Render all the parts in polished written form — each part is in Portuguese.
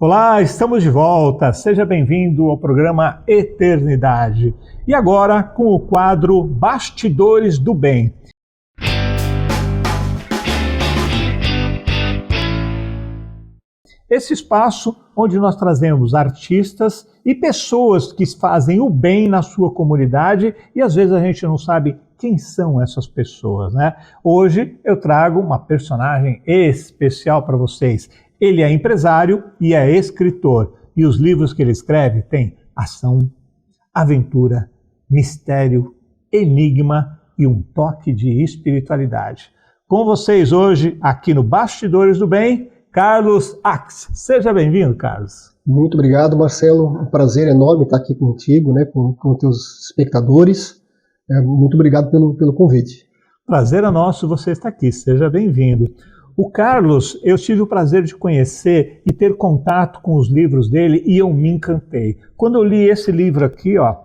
Olá, estamos de volta. Seja bem-vindo ao programa Eternidade. E agora com o quadro Bastidores do Bem. Esse espaço onde nós trazemos artistas e pessoas que fazem o bem na sua comunidade e às vezes a gente não sabe quem são essas pessoas, né? Hoje eu trago uma personagem especial para vocês. Ele é empresário e é escritor. E os livros que ele escreve têm ação, aventura, mistério, enigma e um toque de espiritualidade. Com vocês hoje, aqui no Bastidores do Bem, Carlos Ax. Seja bem-vindo, Carlos. Muito obrigado, Marcelo. Um prazer enorme estar aqui contigo, né, com teus espectadores. Muito obrigado pelo convite. Prazer é nosso você estar aqui. Seja bem-vindo. O Carlos, eu tive o prazer de conhecer e ter contato com os livros dele e eu me encantei. Quando eu li esse livro aqui, ó,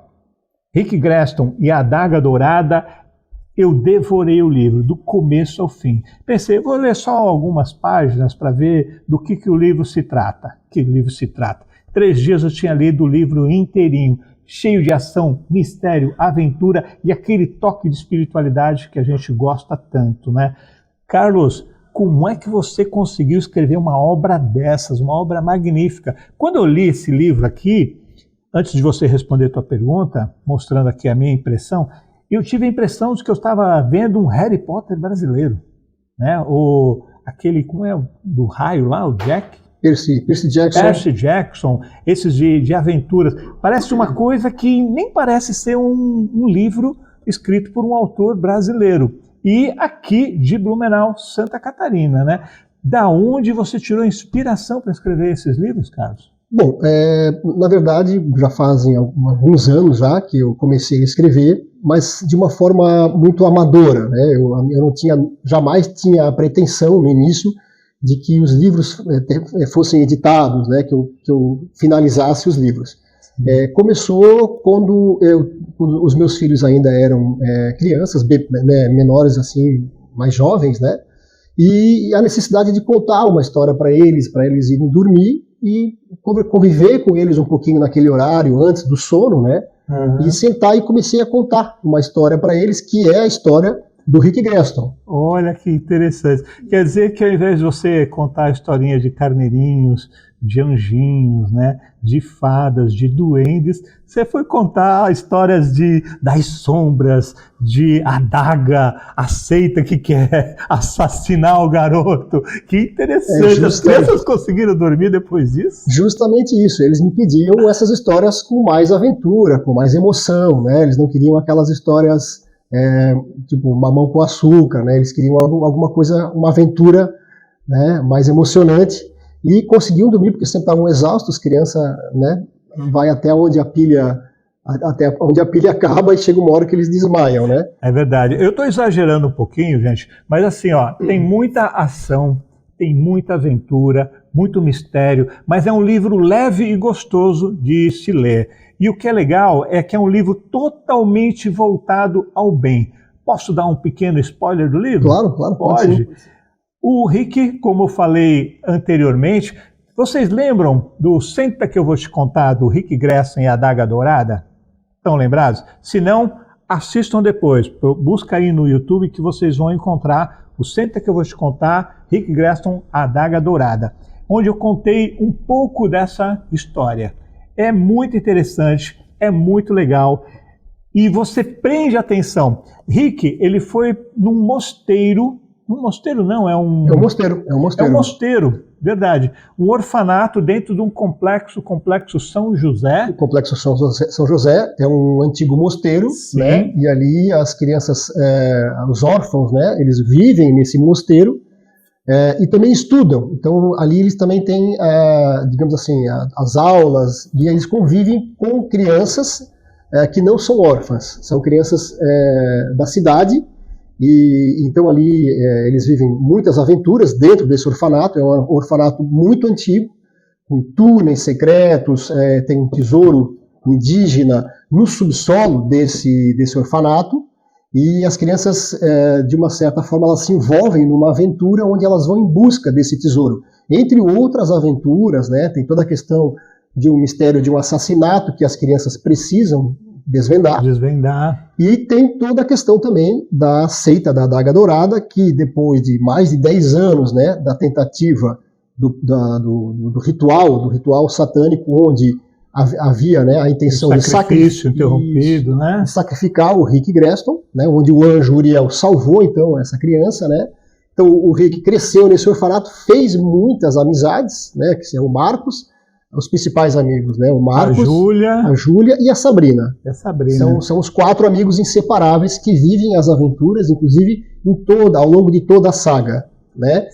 Rick Greston e a Adaga Dourada, eu devorei o livro, do começo ao fim. Pensei, vou ler só algumas páginas para ver do que o livro se trata. Que livro se trata? 3 dias eu tinha lido o livro inteirinho, cheio de ação, mistério, aventura e aquele toque de espiritualidade que a gente gosta tanto, né? Carlos, como é que você conseguiu escrever uma obra dessas, uma obra magnífica? Quando eu li esse livro aqui, antes de você responder a tua pergunta, mostrando aqui a minha impressão, eu tive a impressão de que eu estava vendo um Harry Potter brasileiro, né? Aquele, como é, do raio lá, o Jack? Percy Jackson. Percy Jackson, esses de aventuras. Parece uma coisa que nem parece ser um livro escrito por um autor brasileiro. E aqui de Blumenau, Santa Catarina, né? Da onde você tirou inspiração para escrever esses livros, Carlos? Bom, na verdade, já fazem alguns anos já que eu comecei a escrever, mas de uma forma muito amadora, né? Eu jamais tinha a pretensão no início de que os livros fossem editados, né? Que eu finalizasse os livros. Começou quando os meus filhos ainda eram crianças, né, menores assim, mais jovens, né? E a necessidade de contar uma história para eles irem dormir e conviver com eles um pouquinho naquele horário antes do sono, né? Uhum. E sentar e comecei a contar uma história para eles, que é a história do Rick Greston. Olha que interessante. Quer dizer que ao invés de você contar historinhas de carneirinhos, de anjinhos, né, de fadas, de duendes, você foi contar histórias das sombras, de adaga, a seita que quer assassinar o garoto. Que interessante. As crianças conseguiram dormir depois disso? Justamente isso. Eles me pediam essas histórias com mais aventura, com mais emoção, né? Eles não queriam aquelas histórias tipo mamão com açúcar, né? Eles queriam alguma coisa, uma aventura, né, mais emocionante. E conseguiam dormir, porque sempre estavam exaustos, criança, né, vai até onde a pilha acaba e chega uma hora que eles desmaiam, né? É verdade. Eu estou exagerando um pouquinho, gente, mas assim, ó, tem muita ação, tem muita aventura, muito mistério, mas é um livro leve e gostoso de se ler. E o que é legal é que é um livro totalmente voltado ao bem. Posso dar um pequeno spoiler do livro? Claro, pode. O Rick, como eu falei anteriormente, vocês lembram do Senta que eu vou te contar, do Rick Greston e a Adaga Dourada? Estão lembrados? Se não, assistam depois. Busca aí no YouTube que vocês vão encontrar o Senta que eu vou te contar, Rick Greston, a Adaga Dourada, onde eu contei um pouco dessa história. É muito interessante, é muito legal e você prende atenção. Rick, ele foi num mosteiro. Um mosteiro não, é um mosteiro, verdade. Um orfanato dentro de um complexo São José. O complexo São José é um antigo mosteiro, né? E ali as crianças, os órfãos, né? Eles vivem nesse mosteiro e também estudam. Então ali eles também têm, digamos assim, as aulas e eles convivem com crianças que não são órfãs, são crianças da cidade. E então ali eles vivem muitas aventuras dentro desse orfanato. É um orfanato muito antigo, com túneis secretos, tem um tesouro indígena no subsolo desse orfanato, e as crianças, de uma certa forma, elas se envolvem numa aventura onde elas vão em busca desse tesouro. entre outras aventuras, né? Tem toda a questão de um mistério de um assassinato que as crianças precisam desvendar. E tem toda a questão também da seita da Adaga Dourada, que depois de mais de 10 anos, né, da tentativa do ritual satânico, onde havia, né, a intenção de interrompido, né? Sacrificar o Rick Greston, né, onde o anjo Uriel salvou então essa criança, né? Então o Rick cresceu nesse orfanato, fez muitas amizades, né, que são o Marcos, os principais amigos, né? O Marcos, a Júlia e a Sabrina. São os 4 amigos inseparáveis que vivem as aventuras, inclusive ao longo de toda a saga, né?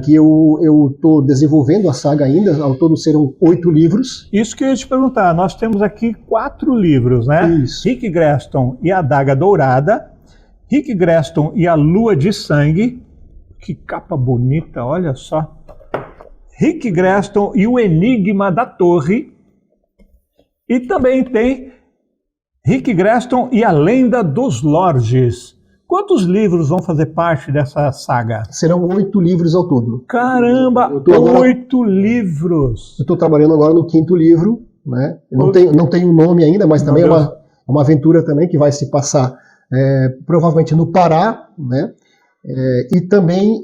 Que eu estou desenvolvendo a saga ainda, ao todo serão 8 livros. Isso que eu ia te perguntar, nós temos aqui 4 livros, né? Isso. Rick Greston e a Adaga Dourada, Rick Greston e a Lua de Sangue, que capa bonita, olha só. Rick Greston e o Enigma da Torre. E também tem Rick Greston e a Lenda dos Lordes. Quantos livros vão fazer parte dessa saga? Serão 8 livros ao todo. Caramba, 8 livros! Eu estou trabalhando agora no 5º livro, né? Não tenho um nome ainda, mas também é uma aventura também que vai se passar provavelmente no Pará, né? E também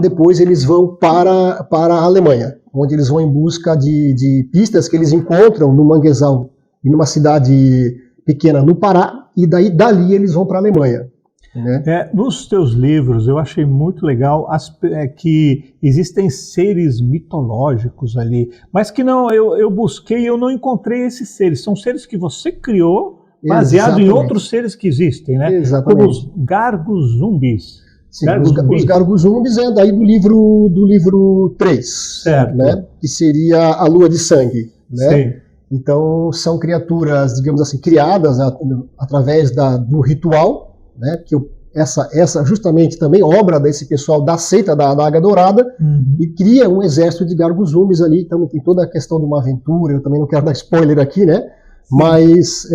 depois eles vão para a Alemanha, onde eles vão em busca de pistas que eles encontram no manguezal, em uma cidade pequena no Pará, e dali eles vão para a Alemanha. Né? Nos teus livros eu achei muito legal que existem seres mitológicos ali, mas que eu busquei e eu não encontrei esses seres. São seres que você criou, baseado em outros seres que existem, né? Exatamente. Como os Garguzumbis. Sim, os Garguzumbis é daí do livro 3, certo. Né? Que seria a Lua de Sangue. Né? Sim. Então são criaturas, digamos assim, criadas através do ritual, né? Que essa justamente também obra desse pessoal da seita da Adaga Dourada, e cria um exército de Garguzumbis ali. Então tem toda a questão de uma aventura, eu também não quero dar spoiler aqui, né? Mas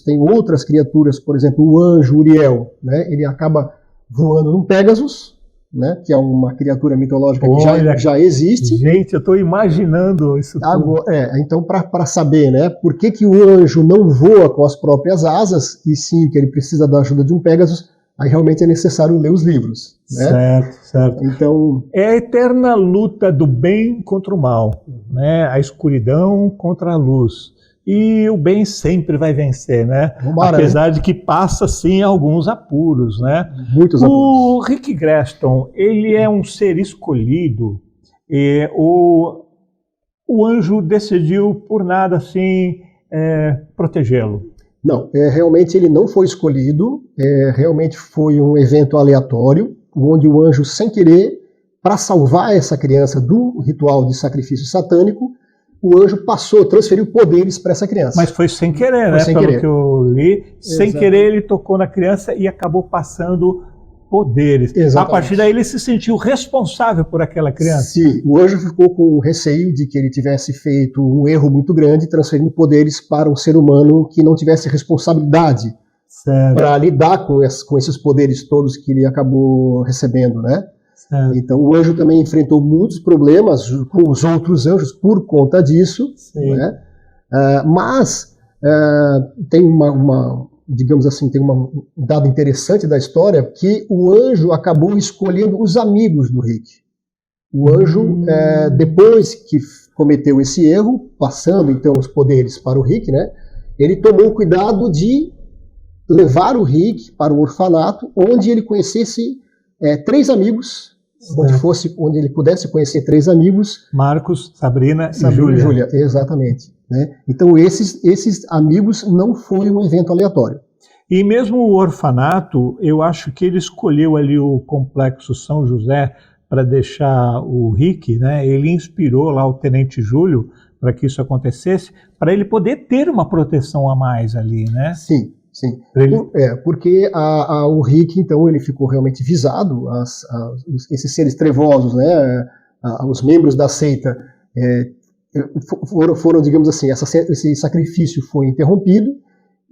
tem outras criaturas, por exemplo, o anjo Uriel, né? Ele acaba voando num Pégasus, né, que é uma criatura mitológica que já existe. Gente, eu estou imaginando isso tudo. Então, para saber, né, por que o anjo não voa com as próprias asas, e sim que ele precisa da ajuda de um Pégasus, aí realmente é necessário ler os livros. Né? Certo. Então, é a eterna luta do bem contra o mal, né? A escuridão contra a luz. E o bem sempre vai vencer, né? Apesar de que passa, sim, alguns apuros, né? Muitos apuros. O Rick Greston, ele é um ser escolhido. O anjo decidiu, por nada, assim, protegê-lo. Não, realmente ele não foi escolhido. Realmente foi um evento aleatório, onde o anjo, sem querer, para salvar essa criança do ritual de sacrifício satânico, o anjo transferiu poderes para essa criança. Mas foi sem querer, né? Pelo que eu li. Sem querer ele tocou na criança e acabou passando poderes. Exatamente. A partir daí ele se sentiu responsável por aquela criança. Sim, o anjo ficou com receio de que ele tivesse feito um erro muito grande, transferindo poderes para um ser humano que não tivesse responsabilidade para lidar com esses poderes todos que ele acabou recebendo, né? Então o anjo também enfrentou muitos problemas com os outros anjos por conta disso, né? Mas tem digamos assim, tem um dado interessante da história, que o anjo acabou escolhendo os amigos do Rick. O anjo, depois que cometeu esse erro, passando então os poderes para o Rick, né? Ele tomou cuidado de levar o Rick para o orfanato, onde ele conhecesse 3 amigos, onde ele pudesse conhecer 3 amigos. Marcos, Sabrina e Júlia. Exatamente. Né? Então esses amigos não foi um evento aleatório. E mesmo o orfanato, eu acho que ele escolheu ali o Complexo São José para deixar o Rick, né? Ele inspirou lá o Tenente Júlio para que isso acontecesse, para ele poder ter uma proteção a mais ali, né? Sim. Porque o Rick, então, ele ficou realmente visado, esses seres trevosos, né, os membros da seita foram, digamos assim, esse sacrifício foi interrompido,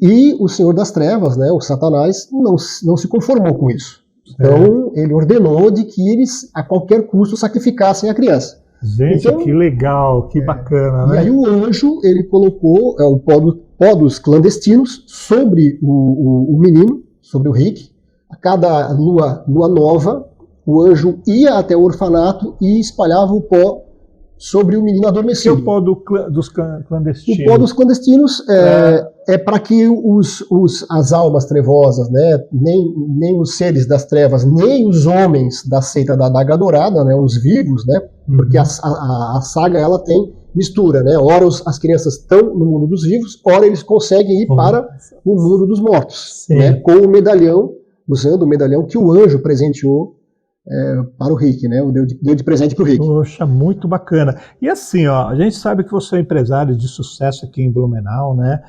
e o Senhor das Trevas, né, o Satanás, não se conformou com isso. Então, ele ordenou de que eles, a qualquer custo, sacrificassem a criança. Gente, então, que legal, que bacana, né? E aí o anjo, ele colocou o pó dos clandestinos sobre o menino, sobre o Rick. A cada lua nova, o anjo ia até o orfanato e espalhava o pó sobre o menino adormecido. Que é o pó dos clandestinos? O pó dos clandestinos é para que as almas trevosas, né, nem os seres das trevas, nem os homens da seita da Adaga Dourada, né, os vivos, né, porque a saga ela tem mistura, né, ora as crianças estão no mundo dos vivos, ora eles conseguem ir para o mundo dos mortos, né, com o medalhão, usando o medalhão que o anjo presenteou para o Rick, né? Deu de presente para o Rick. Poxa, muito bacana. E assim, ó, a gente sabe que você é empresário de sucesso aqui em Blumenau, né?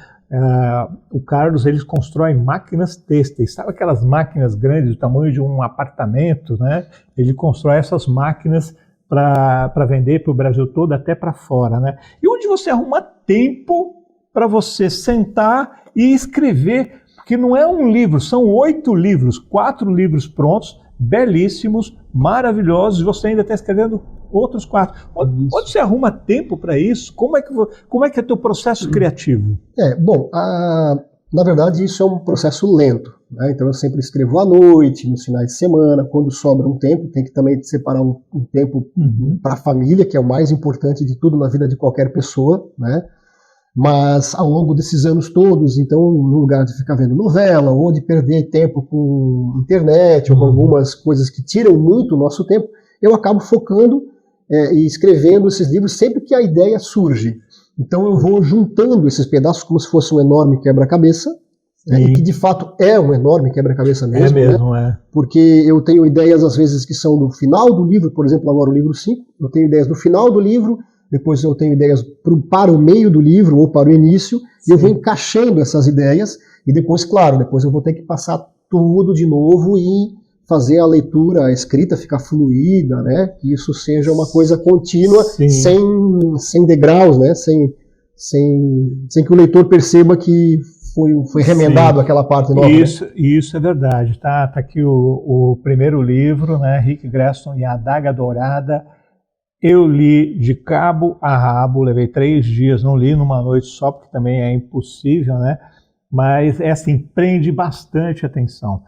O Carlos, ele constrói máquinas têxteis, sabe aquelas máquinas grandes, do tamanho de um apartamento, né? Ele constrói essas máquinas para vender para o Brasil todo, até para fora, né? E onde você arruma tempo para você sentar e escrever? Porque não é um livro, são 8 livros, 4 livros prontos, belíssimos, maravilhosos, e você ainda está escrevendo outros 4. Onde você arruma tempo para isso? Como é que é teu processo criativo? Bom, na verdade isso é um processo lento, né? Então eu sempre escrevo à noite, nos finais de semana, quando sobra um tempo, tem que também separar um tempo para a família, que é o mais importante de tudo na vida de qualquer pessoa, né? Mas ao longo desses anos todos, então, no lugar de ficar vendo novela ou de perder tempo com internet ou com algumas coisas que tiram muito o nosso tempo, eu acabo focando e escrevendo esses livros sempre que a ideia surge. Então eu vou juntando esses pedaços como se fosse um enorme quebra-cabeça, e que de fato é um enorme quebra-cabeça mesmo. É mesmo, né? Porque eu tenho ideias às vezes que são do final do livro, por exemplo, agora o livro 5, eu tenho ideias do final do livro, depois eu tenho ideias para o meio do livro ou para o início, e eu vou encaixando essas ideias, e depois, claro, depois eu vou ter que passar tudo de novo e fazer a leitura, a escrita ficar fluida, né? Que isso seja uma coisa contínua, sem degraus, né? Sem que o leitor perceba que foi remendado aquela parte nova. Isso é verdade. Tá aqui o primeiro livro, né? Rick Greston e a Adaga Dourada. Eu li de cabo a rabo, levei 3 dias, não li numa noite só, porque também é impossível, né? Mas assim, prende bastante atenção.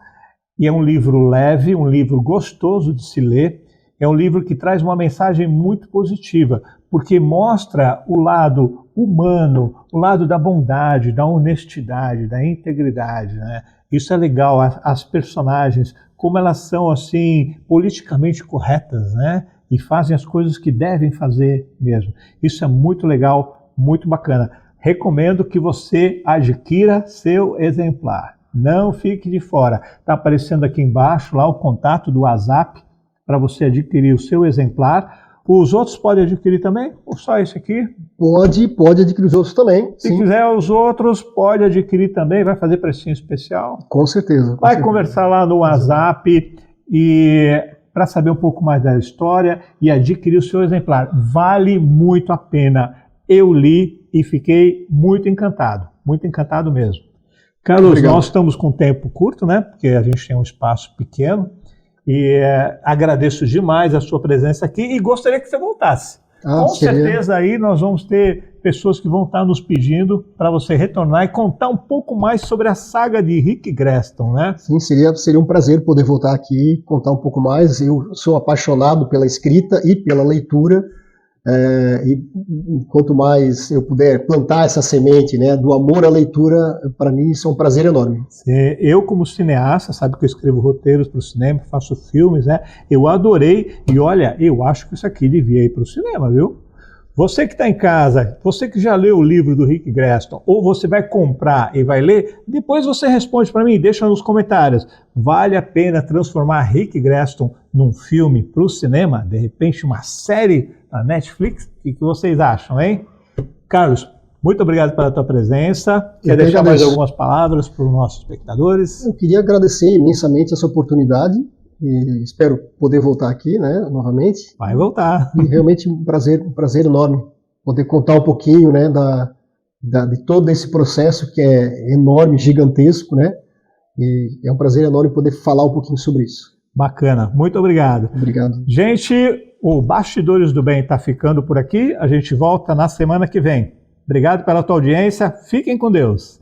E é um livro leve, um livro gostoso de se ler, é um livro que traz uma mensagem muito positiva, porque mostra o lado humano, o lado da bondade, da honestidade, da integridade, né? Isso é legal, as personagens, como elas são assim, politicamente corretas, né? E fazem as coisas que devem fazer mesmo. Isso é muito legal, muito bacana. Recomendo que você adquira seu exemplar. Não fique de fora. Está aparecendo aqui embaixo lá o contato do WhatsApp para você adquirir o seu exemplar. Os outros podem adquirir também? Ou só esse aqui? Pode adquirir os outros também. Se quiser os outros, pode adquirir também. Vai fazer precinho especial? Com certeza. Vai conversar lá no WhatsApp e para saber um pouco mais da história e adquirir o seu exemplar. Vale muito a pena. Eu li e fiquei muito encantado mesmo. Carlos, obrigado. Nós estamos com tempo curto, né? Porque a gente tem um espaço pequeno. E agradeço demais a sua presença aqui e gostaria que você voltasse. Com certeza aí nós vamos ter pessoas que vão estar nos pedindo para você retornar e contar um pouco mais sobre a saga de Rick Greston, né? Sim, seria um prazer poder voltar aqui e contar um pouco mais. Eu sou apaixonado pela escrita e pela leitura. E quanto mais eu puder plantar essa semente, né, do amor à leitura, para mim isso é um prazer enorme. Eu, como cineasta, sabe que eu escrevo roteiros para o cinema, faço filmes, né? Eu adorei e olha, eu acho que isso aqui devia ir para o cinema, viu? Você que está em casa, você que já leu o livro do Rick Greston, ou você vai comprar e vai ler, depois você responde para mim, deixa nos comentários. Vale a pena transformar Rick Greston num filme para o cinema? De repente uma série na Netflix? O que vocês acham, hein? Carlos, muito obrigado pela tua presença. Quer deixar mais algumas palavras para os nossos espectadores? Eu queria agradecer imensamente essa oportunidade. E espero poder voltar aqui, né, novamente. Vai voltar. E realmente um prazer enorme poder contar um pouquinho, né, de todo esse processo que é enorme, gigantesco, né? E é um prazer enorme poder falar um pouquinho sobre isso. Bacana, muito obrigado. Obrigado. Gente, o Bastidores do Bem está ficando por aqui. A gente volta na semana que vem. Obrigado pela tua audiência. Fiquem com Deus.